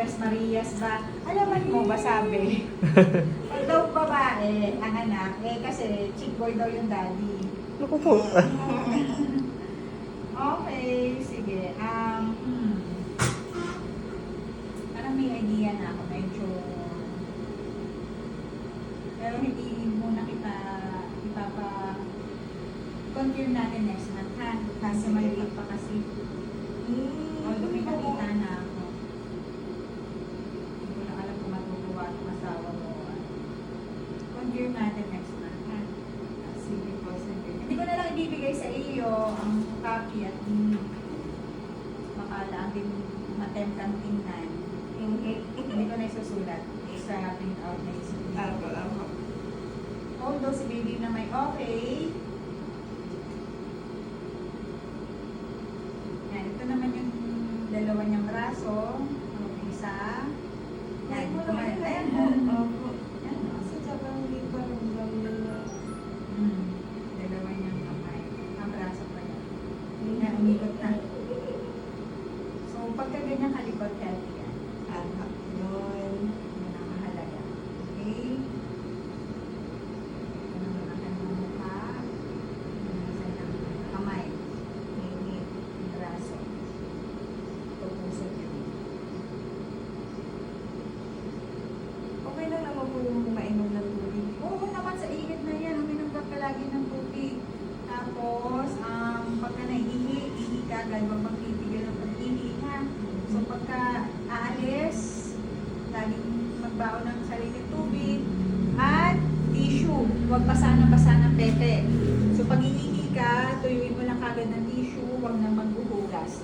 Tres Marias ba? Alaman mo ba sabi? Pag daw babae, ang anak, kasi chick boy daw yung daddy. Naku po. Okay, sige. Parang may idea na ako, medyo. Pero hindi muna kita confirm natin next month, ha? Kasi maliit pa kasi. Although may nakita na ako. Hindi ko na alam kung matutuwa ang asawa mo. Confirm natin next month, ha? Sige po, sige. Hindi ko na lang ibibigay sa iyo ang copy at baka lang din matemptang tingnan. Hindi ko na isusulat sa print-out na isusulat. Ako, ako. Although si baby na may okay. Yan, ito naman yung dalawa niyang braso. Yung isa. Yan, Ay, mo naman. ayan. Ayan Ayan. po. Opo. Yan, oh. Kasi tsaka hindi pa rin nila. Dalawa niyang kamay. Ang braso pa yan. Yan, umikot na. So, pagka ganyan kalikot, healthy yan. Anak yun. Yan ang mahalaga. Okay? Ito naman ang kanyang mukha. Yan ang kanyang kamay. Ngingit. Ang braso. Ito po sa tiyan. Okay lang naman po yung mainom ng tubig. Oo naman, sa init na yan. Uminom ka palagi ng tubig. Tapos, pagka naiihi, ihi ka, dahil wag magpipigil ng pag-ihi, ha? So, pagka aalis, laging magbaon ng sariling tubig, at tissue. Huwag basa ng pepe. So, pag iihi ka, tuyuin mo lang kagad ng tissue, huwag nang magbuhugas.